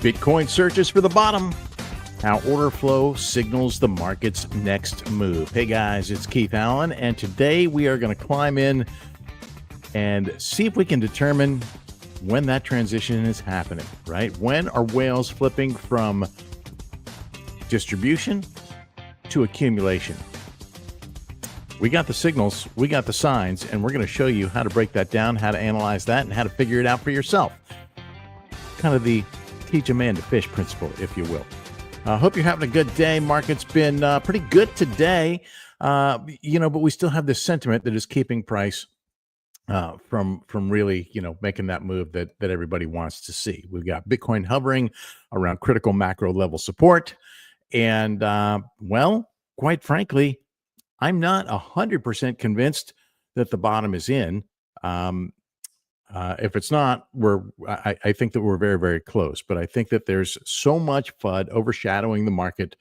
Bitcoin searches for the bottom. How order flow signals the market's next move. Hey guys, it's Keith Allen, and today we are going to climb in and see if we can determine when that transition is happening, right? When are whales flipping from distribution to accumulation? We got the signals, we got the signs, and we're going to show you how to break that down, how to analyze that, and how to figure it out for yourself. Kind of the teach a man to fish principle, if you will. I hope you're having a good day. Market's been pretty good today, but we still have this sentiment that is keeping price from really, making that move that everybody wants to see. We've got Bitcoin hovering around critical macro level support. And, quite frankly, I'm not 100% convinced that the bottom is in. If it's not, I think that we're very, very close. But I think that there's so much FUD overshadowing the market.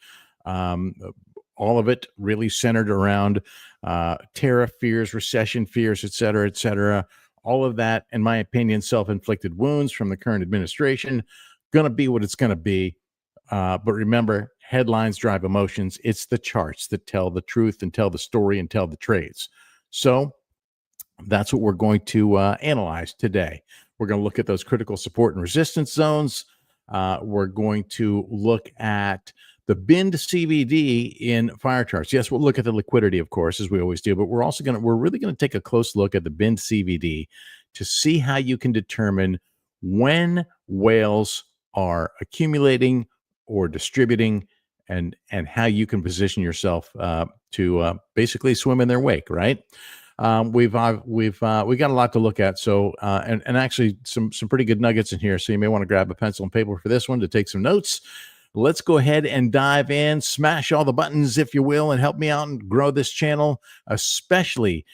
All of it really centered around tariff fears, recession fears, et cetera, et cetera. All of that, in my opinion, self-inflicted wounds from the current administration, going to be what it's going to be. But remember, headlines drive emotions. It's the charts that tell the truth and tell the story and tell the trades. So that's what we're going to analyze today. We're going to look at those critical support and resistance zones. We're going to look at the bind CVD in FireCharts. Yes, we'll look at the liquidity, of course, as we always do, but we're really going to take a close look at the bind CVD to see how you can determine when whales are accumulating or distributing, and how you can position yourself to basically swim in their wake, right? We got a lot to look at. So, and actually some pretty good nuggets in here. So you may want to grab a pencil and paper for this one to take some notes. Let's go ahead and dive in, smash all the buttons, if you will, and help me out and grow this channel, especially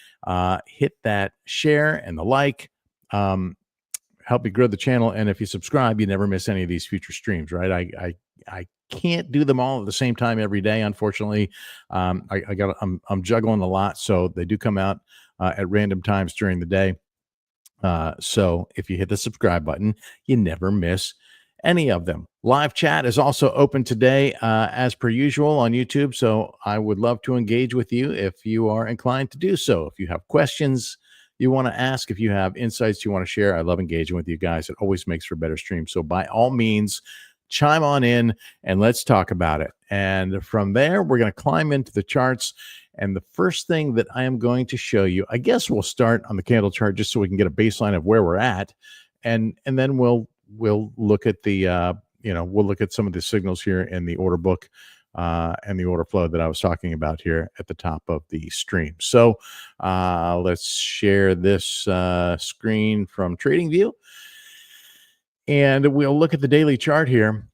hit that share and the like, help me grow the channel. And if you subscribe, you never miss any of these future streams, right? I can't do them all at the same time every day, unfortunately. I'm juggling a lot, so they do come out at random times during the day. So if you hit the subscribe button, you never miss any of them. Live chat is also open today, as per usual on YouTube. So I would love to engage with you if you are inclined to do so. If you have questions you want to ask, if you have insights you want to share, I love engaging with you guys. It always makes for better streams. So by all means, chime on in and let's talk about it. And from there, we're going to climb into the charts. And the first thing that I am going to show you, I guess we'll start on the candle chart just so we can get a baseline of where we're at. And then we'll look at the, we'll look at some of the signals here in the order book and the order flow that I was talking about here at the top of the stream. So let's share this screen from TradingView. And we'll look at the daily chart here.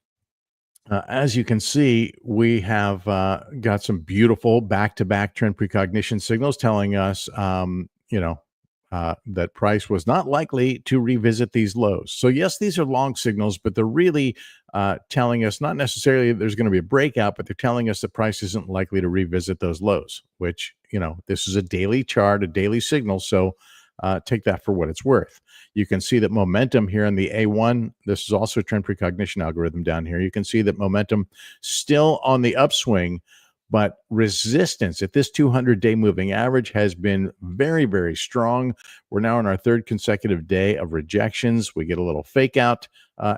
As you can see, we have got some beautiful back-to-back trend precognition signals telling us, that price was not likely to revisit these lows. So yes, these are long signals, but they're really telling us not necessarily that there's going to be a breakout, but they're telling us the price isn't likely to revisit those lows, which, this is a daily chart, a daily signal. So take that for what it's worth. You can see that momentum here in the A1, this is also a trend precognition algorithm down here. You can see that momentum still on the upswing, but resistance at this 200-day moving average has been very, very strong. We're now on our third consecutive day of rejections. We get a little fake out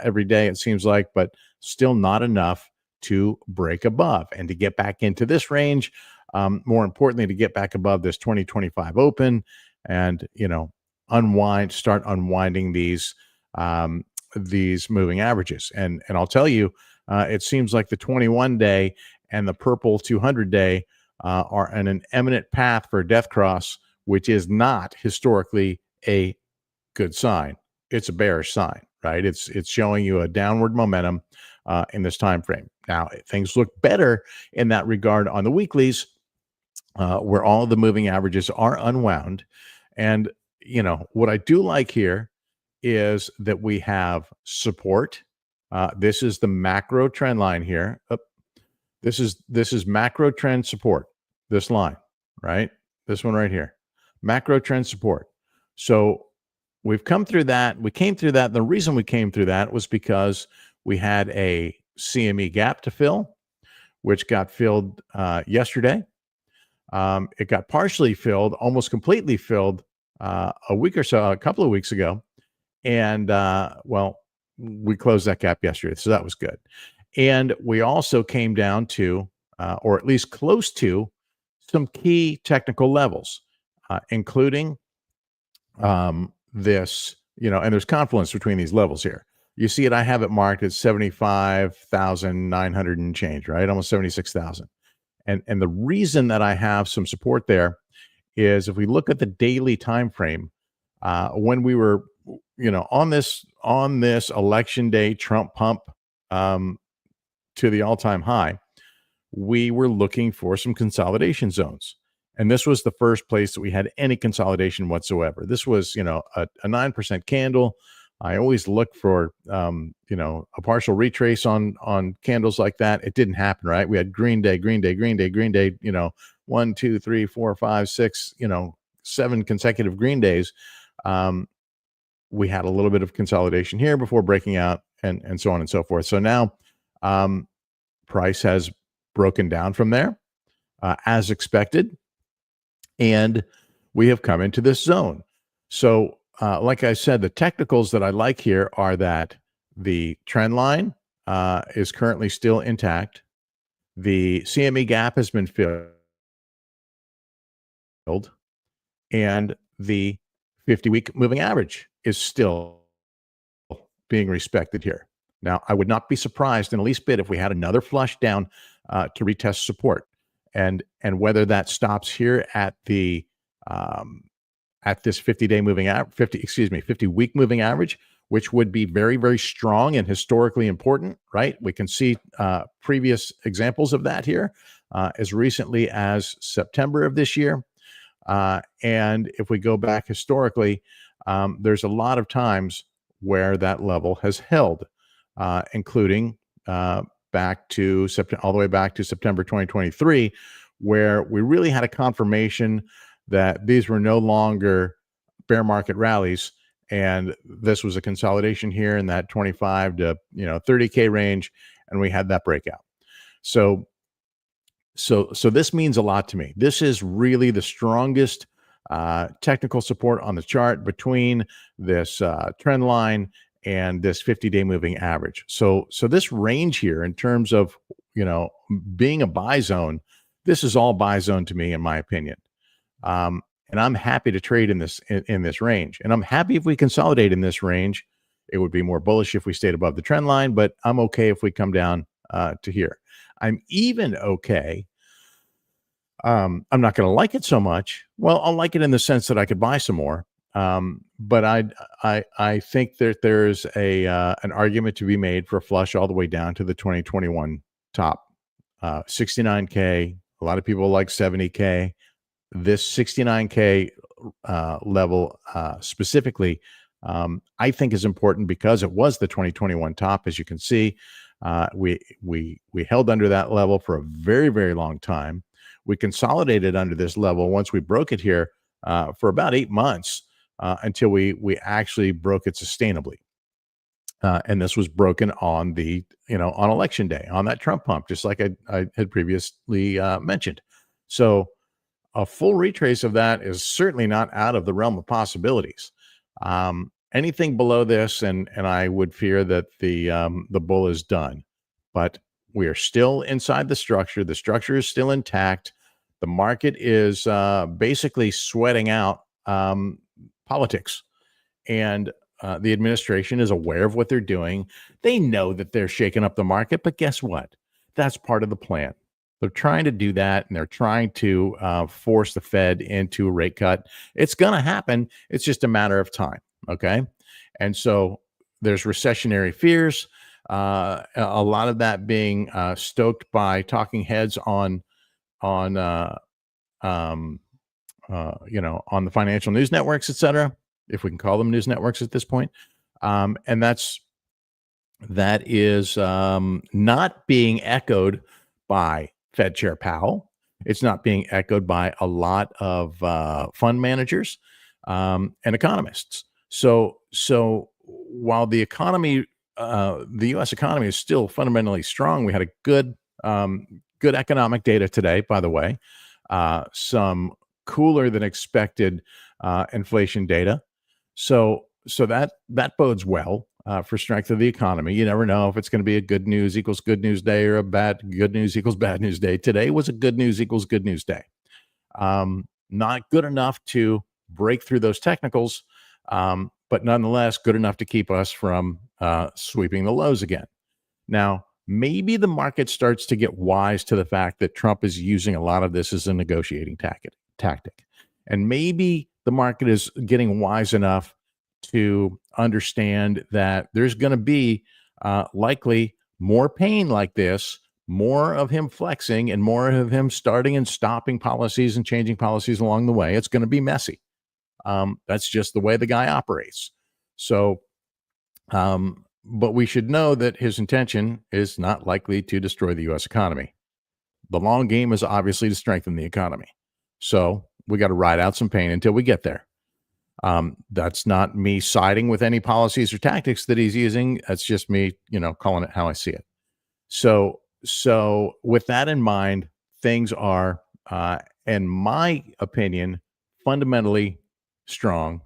every day, it seems like, but still not enough to break above and to get back into this range. More importantly, to get back above this 2025 open and, start unwinding these moving averages. And I'll tell you, it seems like the 21-day and the purple 200-day are on an eminent path for a death cross, which is not historically a good sign. It's a bearish sign, right? It's showing you a downward momentum in this time frame. Now, things look better in that regard on the weeklies, where all of the moving averages are unwound. And what I do like here is that we have support. This is the macro trend line here. This is macro trend support, this line, right? This one right here, macro trend support. So we've come through that. We came through that. The reason we came through that was because We had a CME gap to fill, which got filled yesterday. It got partially filled, almost completely filled a couple of weeks ago. And well, we closed that gap yesterday. So that was good. And we also came down to, or at least close to, some key technical levels, including this, and there's confluence between these levels here. You see it, I have it marked at 75,900 and change, right? Almost 76,000. And the reason that I have some support there is if we look at the daily time frame, when we were, on this election day Trump pump to the all-time high, we were looking for some consolidation zones. And this was the first place that we had any consolidation whatsoever. This was, a 9% candle. I always look for, a partial retrace on candles like that. It didn't happen, right? We had green day, 1, 2, 3, 4, 5, 6, 7 consecutive green days. We had a little bit of consolidation here before breaking out and so on and so forth. So now price has broken down from there as expected. And we have come into this zone. So like I said, the technicals that I like here are that the trend line is currently still intact. The CME gap has been filled, and the 50-week moving average is still being respected here. Now, I would not be surprised in the least bit if we had another flush down to retest support, and whether that stops here at the at this 50-day moving average, 50-week moving average, which would be very, very strong and historically important, right? We can see previous examples of that here as recently as September of this year. And if we go back historically, there's a lot of times where that level has held, including back to September, all the way back to September 2023, where we really had a confirmation that these were no longer bear market rallies, and this was a consolidation here in that 25 to 30K range, and we had that breakout. So this means a lot to me. This is really the strongest technical support on the chart between this trend line and this 50-day moving average. So this range here, in terms of being a buy zone, this is all buy zone to me, in my opinion. And I'm happy to trade in this range, and I'm happy if we consolidate in this range. It would be more bullish if we stayed above the trend line, but I'm okay if we come down to here. I'm even okay. I'm not going to like it so much. Well, I'll like it in the sense that I could buy some more. But I think that there's an argument to be made for a flush all the way down to the 2021 top, 69K. A lot of people like 70K. This 69K level specifically, I think is important because it was the 2021 top. As you can see, we held under that level for a very, very long time. We consolidated under this level once we broke it here for about 8 months until we actually broke it sustainably. And this was broken on the on election day, on that Trump pump, just like I had previously mentioned. So a full retrace of that is certainly not out of the realm of possibilities. Anything below this, and I would fear that the bull is done. But we are still inside the structure. The structure is still intact. The market is basically sweating out politics, and the administration is aware of what they're doing. They know that they're shaking up the market, but guess what? That's part of the plan. They're trying to do that, and they're trying to force the Fed into a rate cut. It's going to happen. It's just a matter of time, okay? And so there's recessionary fears, a lot of that being stoked by talking heads on the financial news networks, et cetera, if we can call them news networks at this point. And that is not being echoed by Fed Chair Powell. It's not being echoed by a lot of fund managers and economists. So while the economy the U.S. economy is still fundamentally strong. We had a good economic data today, by the way. Some cooler than expected inflation data. So that bodes well for strength of the economy. You never know if it's going to be a good news equals good news day or a bad good news equals bad news day. Today was a good news equals good news day. Not good enough to break through those technicals, but nonetheless good enough to keep us from sweeping the lows again. Now, maybe the market starts to get wise to the fact that Trump is using a lot of this as a negotiating tactic. And maybe the market is getting wise enough to understand that there's going to be likely more pain like this, more of him flexing, and more of him starting and stopping policies and changing policies along the way. It's going to be messy. That's just the way the guy operates. So, but we should know that his intention is not likely to destroy the U.S. economy. The long game is obviously to strengthen the economy. So we got to ride out some pain until we get there. That's not me siding with any policies or tactics that he's using. That's just me, calling it how I see it. So with that in mind, things are, in my opinion, fundamentally strong.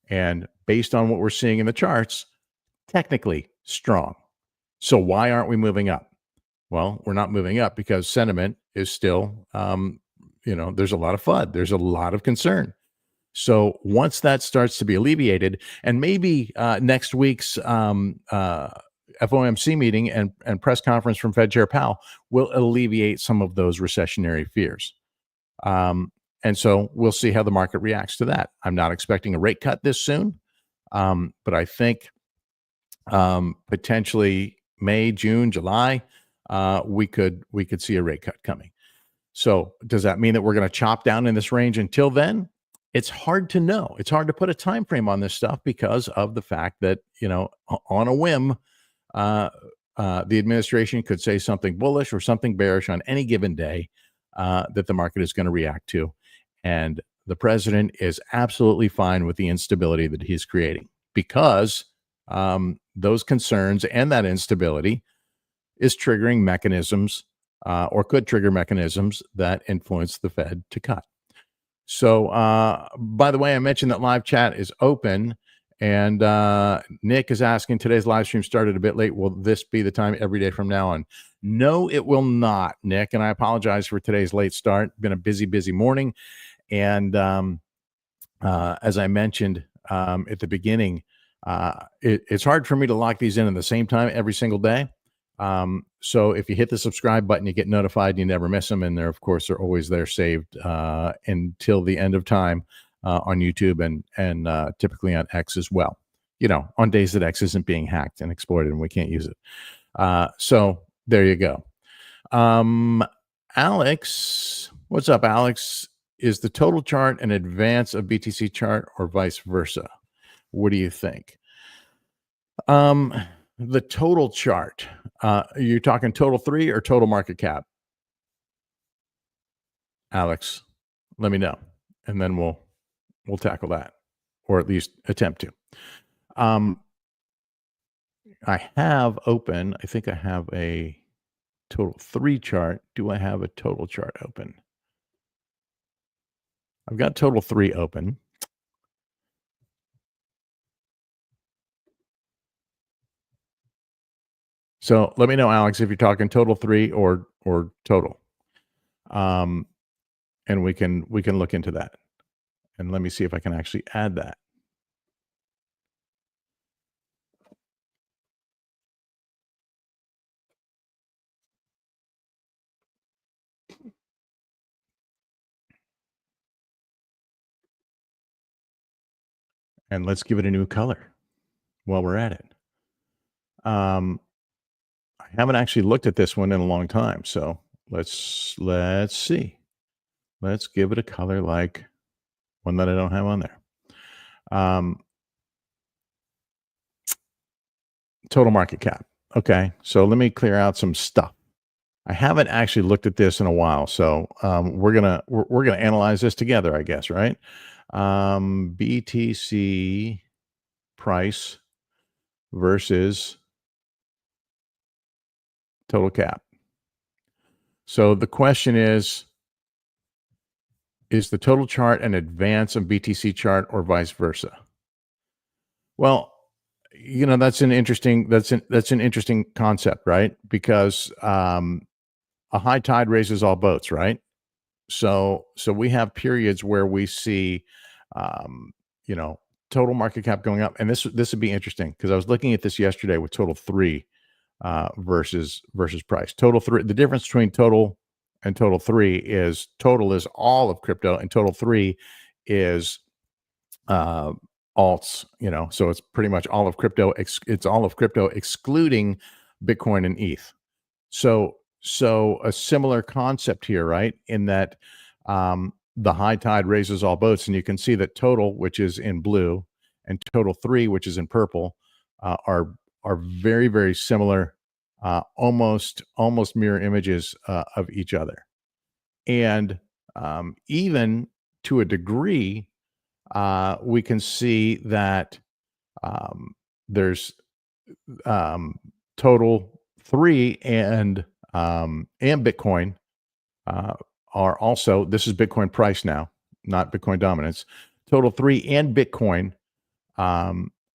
And based on what we're seeing in the charts, technically strong. So why aren't we moving up? Well, we're not moving up because sentiment is still, there's a lot of FUD. There's a lot of concern. So once that starts to be alleviated, and maybe next week's FOMC meeting and press conference from Fed Chair Powell will alleviate some of those recessionary fears. And so we'll see how the market reacts to that. I'm not expecting a rate cut this soon, but I think potentially May, June, July, we could see a rate cut coming. So does that mean that we're going to chop down in this range until then? It's hard to know. It's hard to put a time frame on this stuff because of the fact that, on a whim, the administration could say something bullish or something bearish on any given day that the market is going to react to. And the president is absolutely fine with the instability that he's creating because those concerns and that instability is triggering mechanisms or could trigger mechanisms that influence the Fed to cut. So, by the way, I mentioned that live chat is open, and Nick is asking, today's live stream started a bit late. Will this be the time every day from now on? No, it will not, Nick, and I apologize for today's late start. Been a busy morning, and as I mentioned at the beginning, it's hard for me to lock these in at the same time every single day. So if you hit the subscribe button, you get notified and you never miss them. And they're always there saved until the end of time on YouTube and typically on X as well. On days that X isn't being hacked and exploited and we can't use it. So there you go. Alex, what's up, Alex? Is the total chart an advance of BTC chart or vice versa? What do you think? The total chart, you're talking total 3 or total market cap? Alex, let me know, and then we'll tackle that, or at least attempt to. I have open, I think I have a total 3 chart. Do I have a total chart open? I've got total 3 open. So let me know, Alex, if you're talking total 3 or total. And we can look into that. And let me see if I can actually add that. And let's give it a new color while we're at it. I haven't actually looked at this one in a long time, so let's see. Let's give it a color like one that I don't have on there. Total market cap. Okay, so let me clear out some stuff. I haven't actually looked at this in a while, so we're gonna analyze this together, I guess, right? BTC price versus total cap. So the question is the total chart an advance of BTC chart or vice versa? Well, that's an interesting concept, right? Because a high tide raises all boats, right? So we have periods where we see, um, you know, total market cap going up, and this would be interesting because I was looking at this yesterday with total three versus price. Total three, the difference between total and total three is total is all of crypto, and total three is uh, alts. So it's pretty much all of crypto. It's all of crypto excluding Bitcoin and ETH. So a similar concept here, right? In that the high tide raises all boats, and you can see that total, which is in blue, and total three, which is in purple, are very very similar, almost mirror images of each other, and even to a degree, we can see that there's total three and Bitcoin are also, this is Bitcoin price now, not Bitcoin dominance. Total three and Bitcoin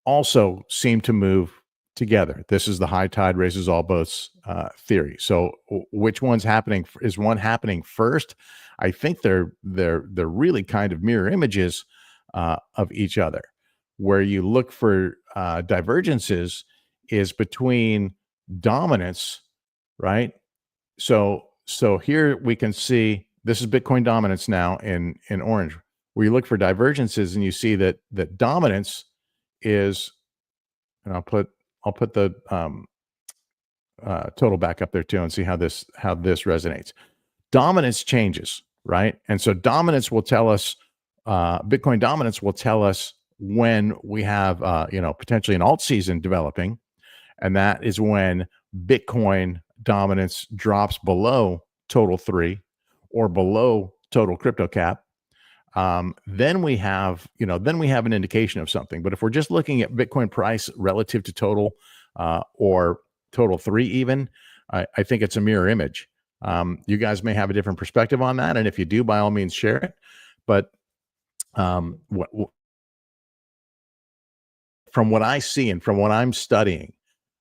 also seem to move together. This is the high tide raises all boats theory. So which one's happening? Is one happening first? I think they're really kind of mirror images of each other. Where you look for divergences is between dominance, right? So here we can see this is Bitcoin dominance now in orange. Where you look for divergences and you see that dominance is, and I'll put the total back up there too and see how this resonates. Dominance changes, right? And so dominance will tell us, Bitcoin dominance will tell us when we have potentially an alt season developing, and that is when Bitcoin dominance drops below total three or below total crypto cap. Then we have an indication of something. But if we're just looking at Bitcoin price relative to total or total three, even, I think it's a mirror image. You guys may have a different perspective on that, and if you do, by all means, share it. But from what I see and from what I'm studying,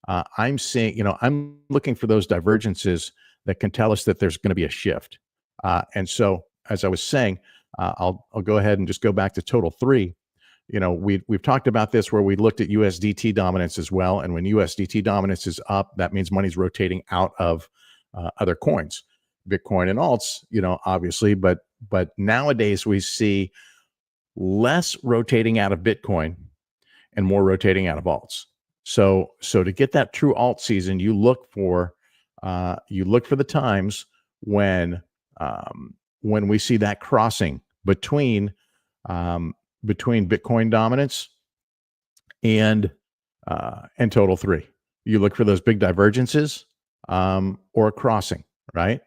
I'm seeing, I'm looking for those divergences that can tell us that there's going to be a shift. And so, as I was saying, I'll go ahead and just go back to total three. We've talked about this where we looked at USDT dominance as well. And when USDT dominance is up, that means money's rotating out of other coins, Bitcoin and alts, obviously. But nowadays we see less rotating out of Bitcoin and more rotating out of alts. So to get that true alt season, you look for the times when we see that crossing between Bitcoin dominance and total three. You look for those big divergences or a crossing, right?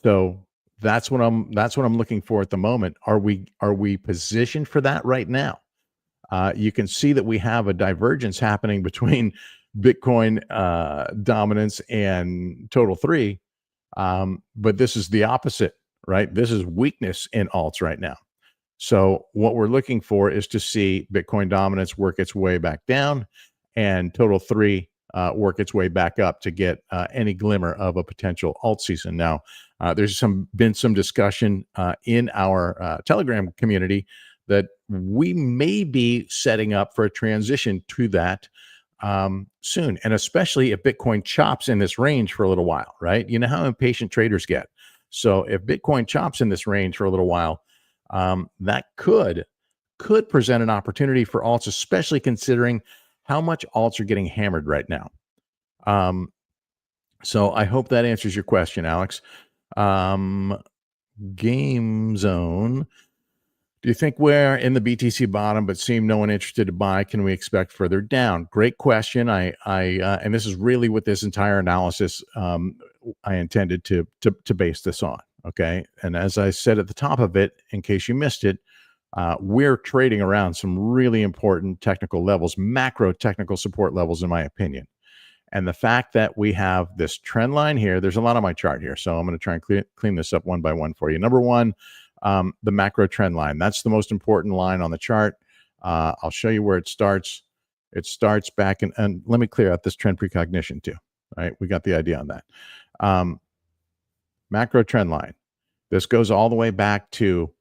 So that's what I'm looking for at the moment. Are we positioned for that right now? You can see that we have a divergence happening between Bitcoin dominance and total three, but this is the opposite, right? This is weakness in alts right now. So what we're looking for is to see Bitcoin dominance work its way back down and total three work its way back up to get any glimmer of a potential alt season. Now, there's been some discussion in our Telegram community that we may be setting up for a transition to that soon, and especially if Bitcoin chops in this range for a little while, right? You know how impatient traders get. So if Bitcoin chops in this range for a little while, that could present an opportunity for alts, especially considering how much alts are getting hammered right now. So I hope that answers your question, Alex. Game Zone. Do you think we're in the BTC bottom, but seem no one interested to buy? Can we expect further down? Great question. And this is really what this entire analysis I intended to base this on. Okay, and as I said at the top of it, in case you missed it, we're trading around some really important technical levels, macro technical support levels, in my opinion. And the fact that we have this trend line here, there's a lot on my chart here. So I'm going to try and clean this up one by one for you. Number one, the macro trend line. That's the most important line on the chart. I'll show you where it starts. It starts back in, and let me clear out this trend precognition too. All right, we got the idea on that. Macro trend line. This goes all the way back to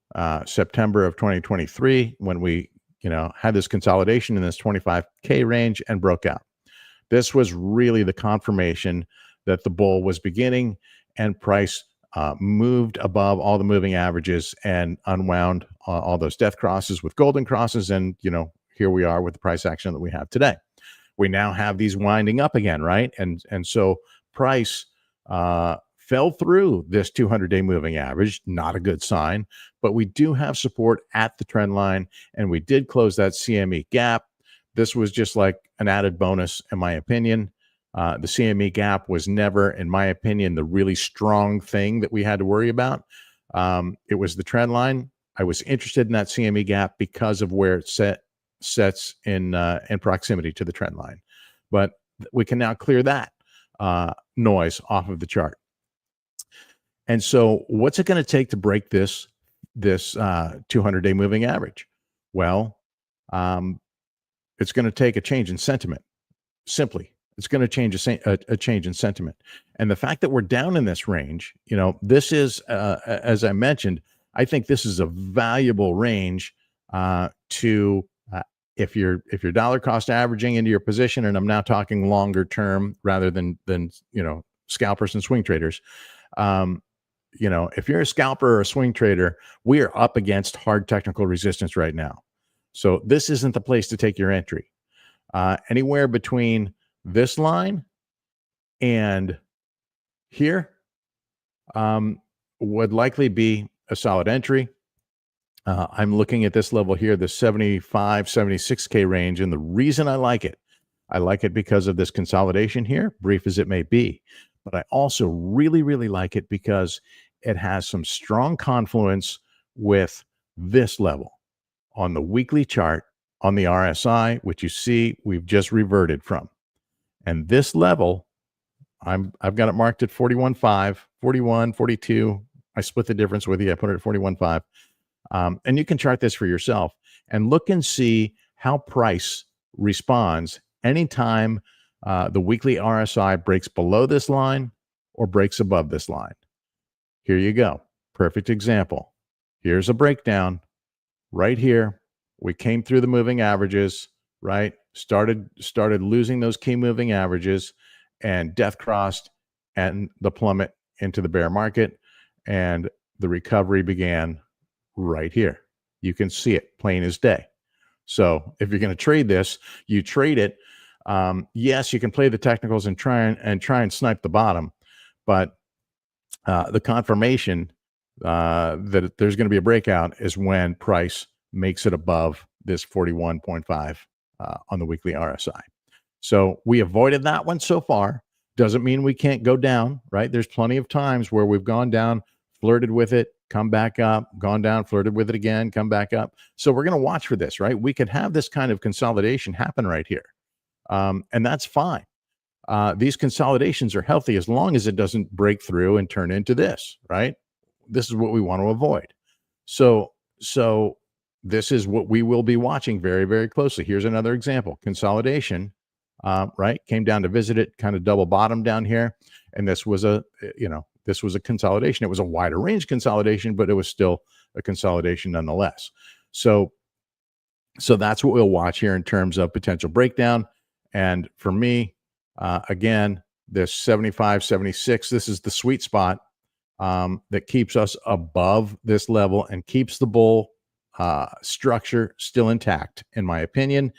September of 2023 when we, had this consolidation in this 25K range and broke out. This was really the confirmation that the bull was beginning, and price moved above all the moving averages and unwound all those death crosses with golden crosses. And, here we are with the price action that we have today. We now have these winding up again, right? And so price fell through this 200-day moving average, not a good sign, but we do have support at the trend line, and we did close that CME gap. This was just like an added bonus, in my opinion. The CME gap was never, in my opinion, the really strong thing that we had to worry about. It was the trend line. I was interested in that CME gap because of where it sets in proximity to the trend line. But we can now clear that noise off of the chart. And so what's it going to take to break this 200-day moving average? Well, it's going to take a change in sentiment. Simply, it's going to change a change in sentiment. And the fact that we're down in this range, this is, as I mentioned, I think this is a valuable range to if you're dollar cost averaging into your position, and I'm now talking longer term rather than scalpers and swing traders. If you're a scalper or a swing trader, we are up against hard technical resistance right now. So this isn't the place to take your entry. Anywhere between this line and here would likely be a solid entry. I'm looking at this level here, the 75, 76K range. And the reason I like it because of this consolidation here, brief as it may be. But I also really, really like it because it has some strong confluence with this level on the weekly chart on the RSI, which you see we've just reverted from. And this level, I've got it marked at 41.5, 41, 42. I split the difference with you. I put it at 41.5. And you can chart this for yourself and look and see how price responds anytime the weekly RSI breaks below this line or breaks above this line. Here you go. Perfect example. Here's a breakdown right here. We came through the moving averages, right? Started losing those key moving averages and death crossed and the plummet into the bear market, and the recovery began right here. You can see it plain as day. So if you're going to trade this, you trade it. Yes, you can play the technicals and try and snipe the bottom, but the confirmation that there's going to be a breakout is when price makes it above this 41.5 on the weekly RSI. So we avoided that one so far. Doesn't mean we can't go down, right? There's plenty of times where we've gone down, flirted with it, come back up, gone down, flirted with it again, come back up. So we're going to watch for this, right? We could have this kind of consolidation happen right here. And that's fine. These consolidations are healthy as long as it doesn't break through and turn into this, right? This is what we want to avoid. So this is what we will be watching very, very closely. Here's another example. Consolidation, right? Came down to visit it, kind of double bottom down here. And this was a consolidation. It was a wider range consolidation, but it was still a consolidation nonetheless. So that's what we'll watch here in terms of potential breakdown. And for me, again, this 75, 76, this is the sweet spot that keeps us above this level and keeps the bull structure still intact, in my opinion.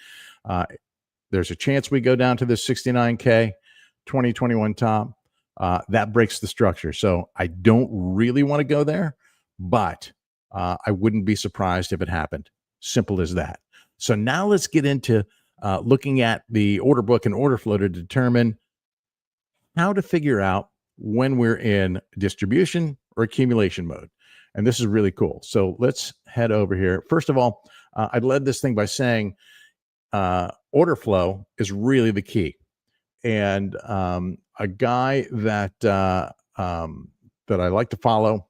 There's a chance we go down to this 69K 2021 top. That breaks the structure. So I don't really want to go there, but I wouldn't be surprised if it happened. Simple as that. So now let's get into looking at the order book and order flow to determine how to figure out when we're in distribution or accumulation mode. And this is really cool. So let's head over here. First of all, I led this thing by saying order flow is really the key. and a guy that I like to follow.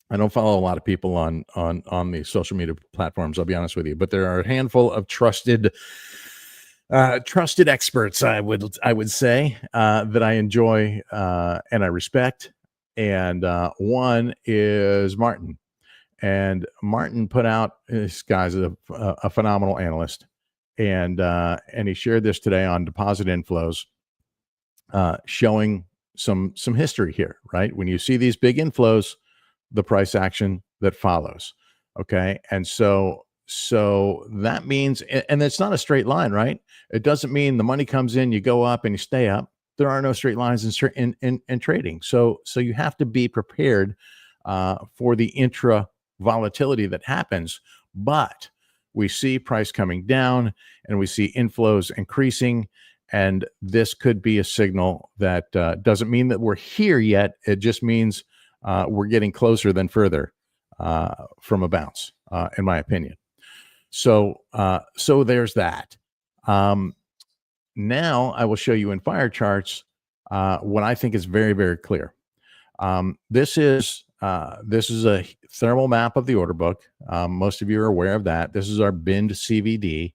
I don't follow a lot of people on the social media platforms, I'll be honest with you, but there are a handful of trusted experts, I would say, that I enjoy and I respect. And one is Martin. And Martin put out, this guy's a phenomenal analyst, and he shared this today on deposit inflows, showing some history here, right? When you see these big inflows, the price action that follows. Okay. And so that means, and it's not a straight line, right? It doesn't mean the money comes in, you go up and you stay up. There are no straight lines in trading. So you have to be prepared for the intra volatility that happens. But we see price coming down and we see inflows increasing. And this could be a signal that doesn't mean that we're here yet. It just means we're getting closer than further from a bounce, in my opinion. So there's that. Now I will show you in FireCharts what I think is very, very clear. This is a thermal map of the order book. Most of you are aware of that. This is our binned CVD,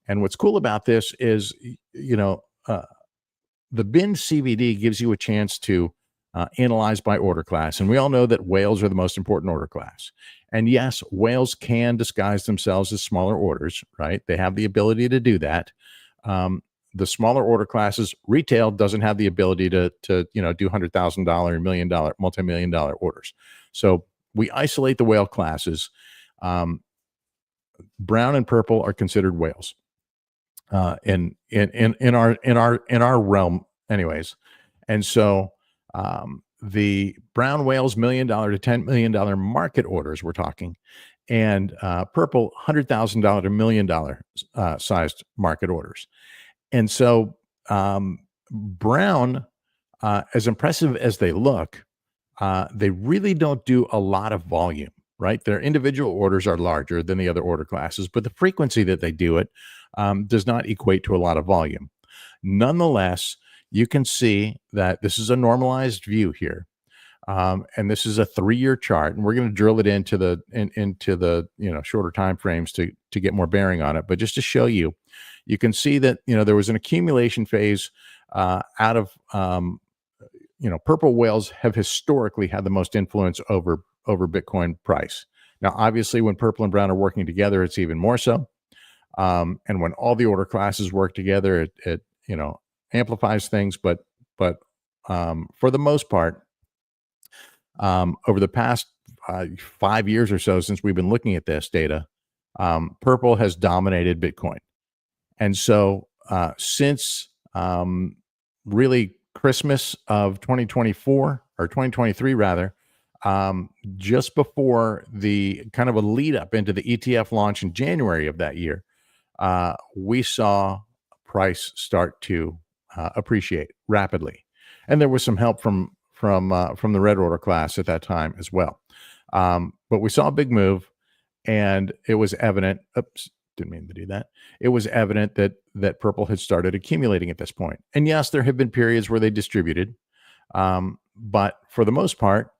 and what's cool about this is, the binned CVD gives you a chance to analyze by order class, and we all know that whales are the most important order class. And yes, whales can disguise themselves as smaller orders, right? They have the ability to do that. The smaller order classes, retail doesn't have the ability to do $100,000, $1 million, multi-million-dollar orders. So we isolate the whale classes. Brown and purple are considered whales in our realm, anyways. And so the brown whales, $1 million to $10 million market orders, we're talking, and purple, $100,000 to $1 million sized market orders. And so brown, as impressive as they look, they really don't do a lot of volume, right? Their individual orders are larger than the other order classes, but the frequency that they do it does not equate to a lot of volume. Nonetheless, you can see that this is a normalized view here. And this is a 3-year chart, and we're going to drill it into the shorter time frames to get more bearing on it. But just to show you, you can see that there was an accumulation phase out of purple whales have historically had the most influence over Bitcoin price. Now, obviously, when purple and brown are working together, it's even more so. And when all the order classes work together, it amplifies things. But for the most part, over the past 5 years or so since we've been looking at this data, purple has dominated Bitcoin. And so since really Christmas of 2024 or 2023 rather, just before the kind of a lead up into the ETF launch in January of that year, we saw price start to appreciate rapidly. And there was some help from the red order class at that time as well. But we saw a big move, and it was evident. Oops, didn't mean to do that. It was evident that purple had started accumulating at this point. And yes, there have been periods where they distributed, but for the most part,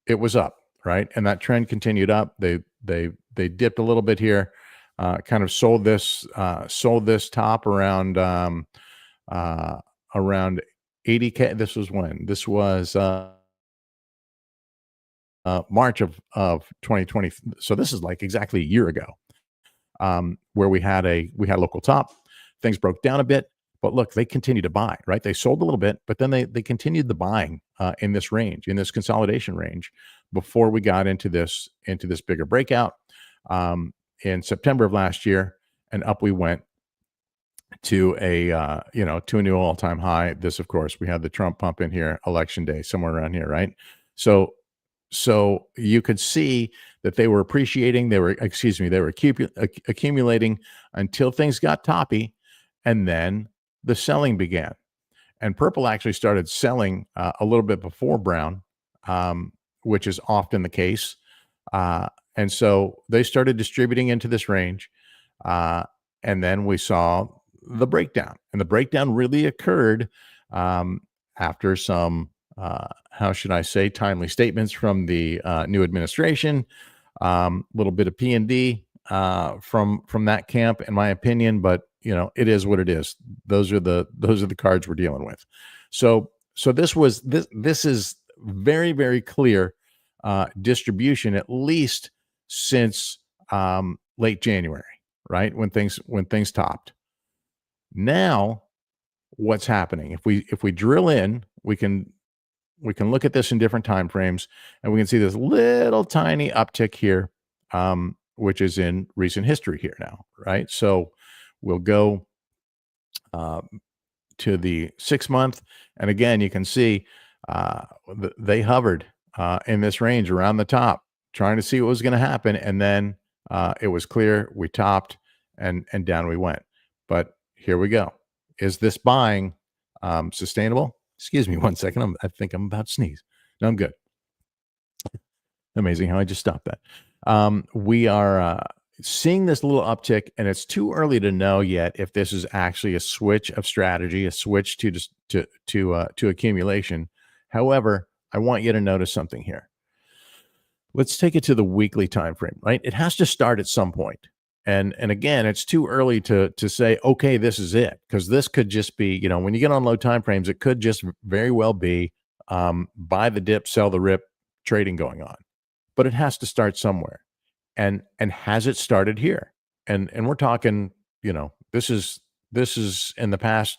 it was up, right? And that trend continued up. They dipped a little bit here, kind of sold this top around 80K. This was when? This was March of 2020. So this is like exactly a year ago, where we had a local top. Things broke down a bit, but look, they continued to buy, right? They sold a little bit, but then they continued the buying in this range, in this consolidation range, before we got into this bigger breakout in September of last year, and up we went to a new all-time high. This, of course, we had the Trump pump in here, election day, somewhere around here, right? So you could see that they were appreciating. They were accumulating until things got toppy, and then the selling began. And purple actually started selling a little bit before brown, which is often the case. And so they started distributing into this range. And then we saw the breakdown. And the breakdown really occurred after some, how should I say, timely statements from the new administration, a little bit of P&D from that camp, in my opinion. But it is what it is. Those are the cards we're dealing with. So this is very, very clear distribution, at least since late January, right, when things topped. Now, what's happening? If we drill in, we can look at this in different time frames, and we can see this little tiny uptick here, which is in recent history here now, right? So we'll go to the 6 month, and again, you can see they hovered in this range around the top, trying to see what was going to happen, and then it was clear we topped, and down we went. But here we go. Is this buying sustainable? Excuse me one second. I think I'm about to sneeze. No, I'm good. Amazing how I just stopped that. We are seeing this little uptick, and it's too early to know yet if this is actually a switch of strategy, a switch to accumulation. However, I want you to notice something here. Let's take it to the weekly time frame, right? It has to start at some point. And again, it's too early to say, okay, this is it, because this could just be, when you get on low time frames, it could just very well be buy the dip, sell the rip trading going on. But it has to start somewhere. And has it started here? And we're talking, this is in the past,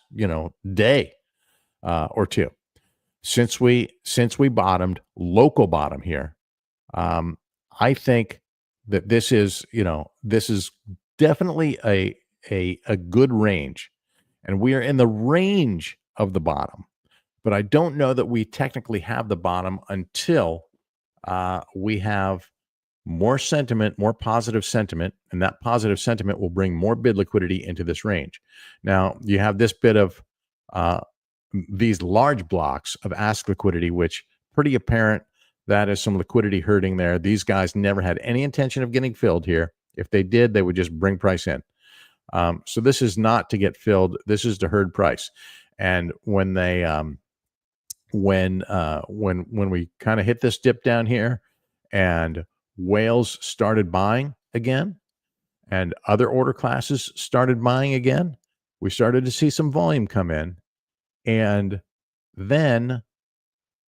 day or two since we bottomed, local bottom here. I think that this is definitely a good range, and we are in the range of the bottom. But I don't know that we technically have the bottom until we have more sentiment, more positive sentiment, and that positive sentiment will bring more bid liquidity into this range. Now, you have this bit of these large blocks of ask liquidity, which pretty apparent that is some liquidity hurting there. These guys never had any intention of getting filled here. If they did, they would just bring price in. So this is not to get filled. This is to herd price. And when they when we kind of hit this dip down here, and whales started buying again, and other order classes started buying again, we started to see some volume come in, and then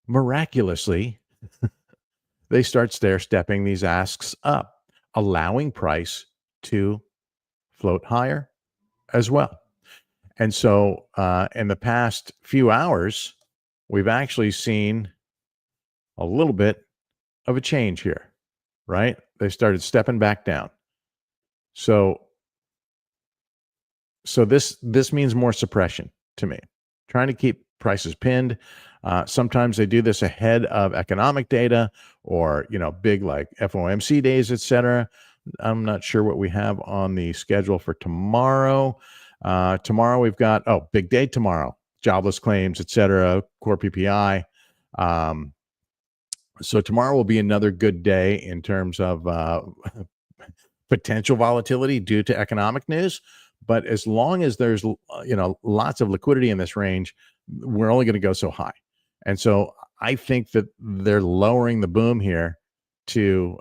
miraculously they start stair-stepping these asks up, allowing price to float higher as well. And so in the past few hours, we've actually seen a little bit of a change here, right? They started stepping back down. So this means more suppression to me, trying to keep prices pinned. Sometimes they do this ahead of economic data, or big like FOMC days, etc. I'm not sure what we have on the schedule for tomorrow. Tomorrow we've got big day tomorrow, jobless claims, etc., core PPI. So tomorrow will be another good day in terms of potential volatility due to economic news. But as long as there's lots of liquidity in this range, we're only going to go so high. And so I think that they're lowering the boom here to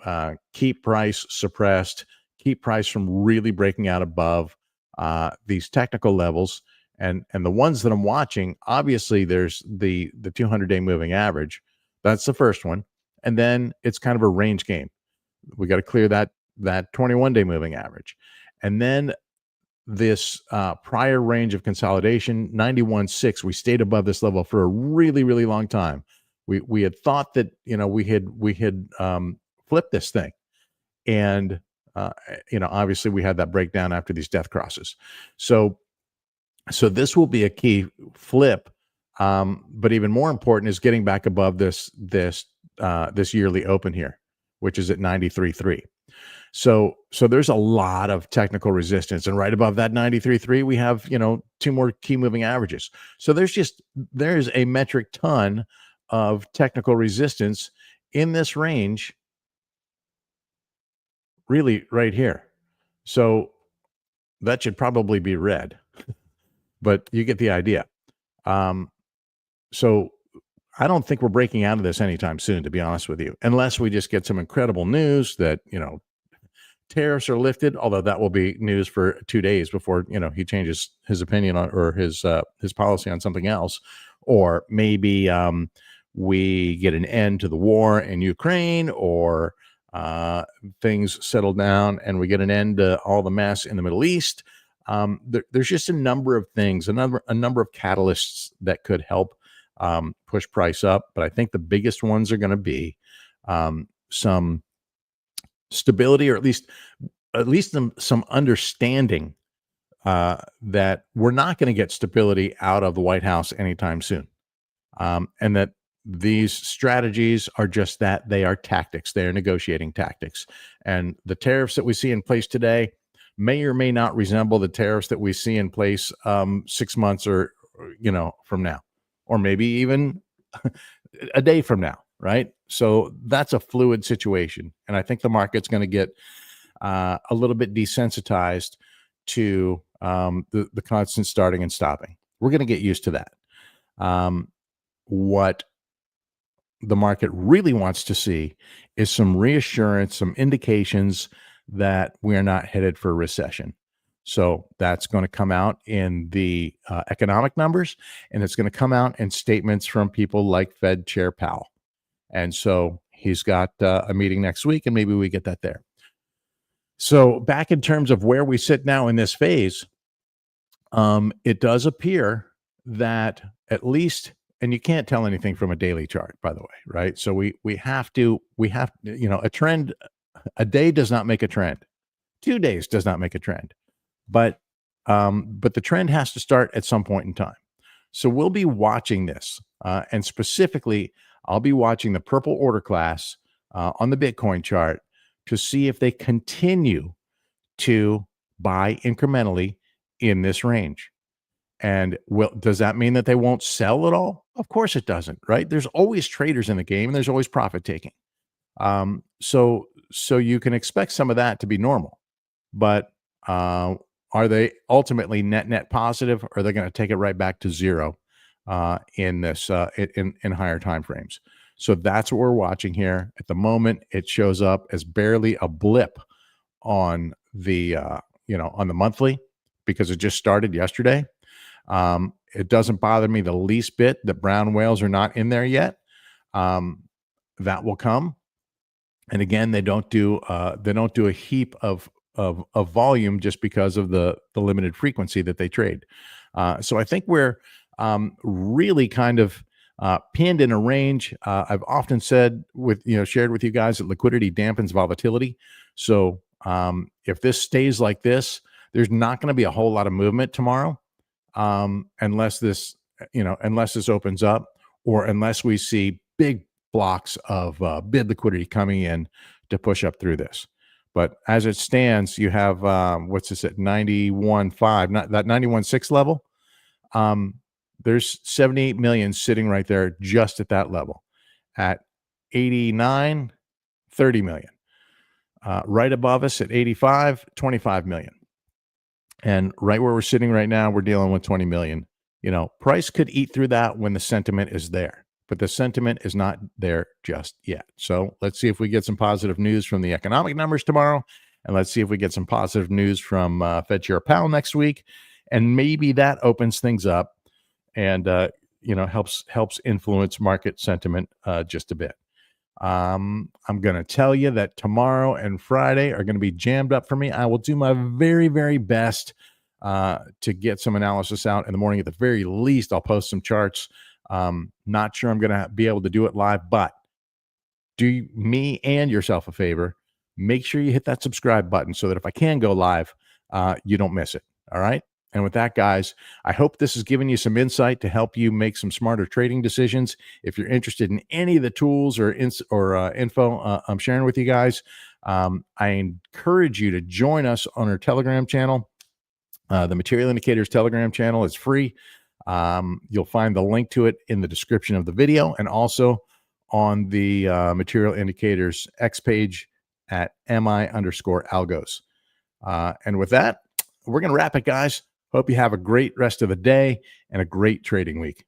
keep price suppressed, keep price from really breaking out above these technical levels. And the ones that I'm watching, obviously there's the 200-day moving average. That's the first one. And then it's kind of a range game. We got to clear that 21-day moving average. And then this prior range of consolidation, 91.6, we stayed above this level for a really, really long time. We had thought that, we had flipped this thing. And, obviously we had that breakdown after these death crosses. So this will be a key flip. But even more important is getting back above this yearly open here, which is at 93.3. So there's a lot of technical resistance, and right above that 93.3, we have, two more key moving averages. So there's a metric ton of technical resistance in this range, really right here. So that should probably be red. but you get the idea. Um, so I don't think we're breaking out of this anytime soon, to be honest with you, unless we just get some incredible news that, tariffs are lifted, although that will be news for 2 days before, he changes his opinion on, or his policy on something else. Or maybe we get an end to the war in Ukraine, or things settle down and we get an end to all the mess in the Middle East. There's just a number of things, a number of catalysts that could help push price up. But I think the biggest ones are going to be some stability, or at least some understanding that we're not going to get stability out of the White House anytime soon, and that these strategies are just that. They are tactics. They are negotiating tactics. And the tariffs that we see in place today may or may not resemble the tariffs that we see in place 6 months or from now, or maybe even a day from now, right? So that's a fluid situation. And I think the market's going to get a little bit desensitized to the constant starting and stopping. We're going to get used to that. What the market really wants to see is some reassurance, some indications that we are not headed for a recession. So that's going to come out in the economic numbers, and it's going to come out in statements from people like Fed Chair Powell. And so he's got a meeting next week, and maybe we get that there. So back in terms of where we sit now in this phase, it does appear that at least, and you can't tell anything from a daily chart, by the way, right? So we have a trend. A day does not make a trend. 2 days does not make a trend. But the trend has to start at some point in time. So we'll be watching this, and specifically, I'll be watching the purple order class on the Bitcoin chart to see if they continue to buy incrementally in this range. And does that mean that they won't sell at all? Of course it doesn't, right? There's always traders in the game, and there's always profit taking. So you can expect some of that to be normal, but are they ultimately net positive, or are they going to take it right back to zero in this in higher time frames? So that's what we're watching here. At the moment, it shows up as barely a blip on the on the monthly, because it just started yesterday. It doesn't bother me the least bit that brown whales are not in there yet. That will come. And again, they don't do a heap of volume just because of the limited frequency that they trade. So I think we're really kind of pinned in a range. I've often said shared with you guys that liquidity dampens volatility. So if this stays like this, there's not going to be a whole lot of movement tomorrow, unless this opens up, or unless we see big blocks of bid liquidity coming in to push up through this. But as it stands, you have what's this at 91.5, not that 91.6 level. There's 78 million sitting right there just at that level. At 89, 30 million. Right above us at 85, 25 million. And right where we're sitting right now, we're dealing with 20 million. Price could eat through that when the sentiment is there, but the sentiment is not there just yet. So let's see if we get some positive news from the economic numbers tomorrow. And let's see if we get some positive news from Fed Chair Powell next week. And maybe that opens things up and, helps influence market sentiment just a bit. I'm going to tell you that tomorrow and Friday are going to be jammed up for me. I will do my very, very best to get some analysis out in the morning. At the very least, I'll post some charts. Not sure I'm going to be able to do it live, but do me and yourself a favor. Make sure you hit that subscribe button so that if I can go live, you don't miss it. All right. And with that, guys, I hope this has given you some insight to help you make some smarter trading decisions. If you're interested in any of the tools or info I'm sharing with you guys, I encourage you to join us on our Telegram channel. The Material Indicators Telegram channel is free. You'll find the link to it in the description of the video, and also on the Material Indicators X page at mi_algos. And with that, we're going to wrap it, guys. Hope you have a great rest of the day and a great trading week.